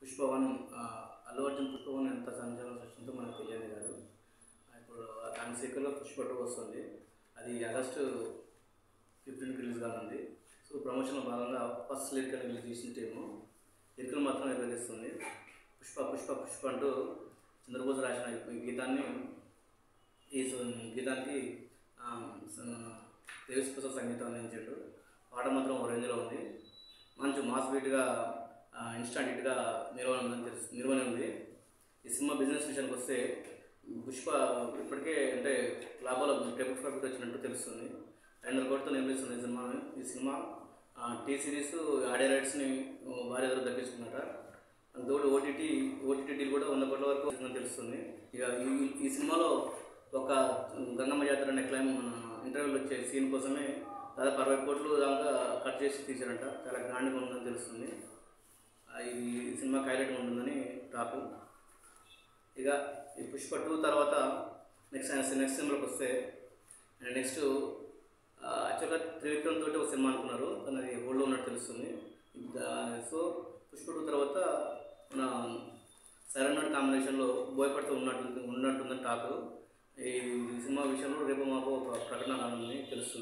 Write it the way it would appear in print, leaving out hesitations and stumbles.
పుష్పవన్ అల్లు అర్జున్ పుష్పవన్ ఎంత సంచలనం సృష్టిందో మనకు తెలియదు కాదు. ఇప్పుడు దాని సీక్వెల్గా పుష్ప 2 వస్తుంది. అది ఆగస్టు 15కి రిలీజ్ కానుంది. సో ప్రమోషన్లో భాగంగా ఫస్ట్ లిరికల్ రిలీజ్ చేసిన టీము లిరికల్ మాత్రం రిలీస్తుంది. పుష్ప పుష్ప పుష్ప అంటూ చంద్రబోస్ రాసిన ఈ గీతాన్ని గీతానికి దేవిశ్రీ ప్రసాద్ సంగీతం అందించాడు. పాట మాత్రం ఒక రేంజ్లో ఉంది. మంచి మాస్ బీట్గా ఇన్స్టాంట్ హిట్గా నిర్వహణ ఉంది. ఈ సినిమా బిజినెస్ విషయానికి వస్తే పుష్ప ఇప్పటికే అంటే లాభాలు టెబుల్ ప్రాఫిట్ వచ్చినట్టు తెలుస్తుంది. 500 కోట్లతో నిర్మిస్తుంది ఈ సినిమా టీ సిరీస్ ఆడియో రైట్స్ని భారీ ధర దక్కించుకున్నట. అందుతోడు ఓటీటీ డీల్ కూడా 100 కోట్ల వరకు వచ్చిందని తెలుస్తుంది. ఇక ఈ సినిమాలో ఒక గంగమ్మ జాతర అనే ఇంటర్వ్యూలో వచ్చే సీన్ కోసమే దాదాపు 60 కోట్లు దాకా కట్ చేసి తీశారంట. చాలా గ్రాండ్గా ఉందని తెలుస్తుంది. ఈ సినిమా హైలైట్గా ఉంటుందని టాకు. ఇక ఈ పుష్ప 2 తర్వాత నెక్స్ట్ సినిమాలోకి వస్తే నెక్స్ట్ యాక్చువల్గా త్రివిక్రమ్ తోటి ఒక సినిమా అనుకున్నారు, కానీ అది హోల్డ్లో ఉన్నట్టు తెలుస్తుంది. సో పుష్ప 2 తర్వాత మన సరైన కాంబినేషన్లో బోయపడితో ఉన్నట్టుందని టాకు. ఈ సినిమా విషయంలో రేపు మాకు ఒక ప్రకటన రానుందని తెలుస్తుంది.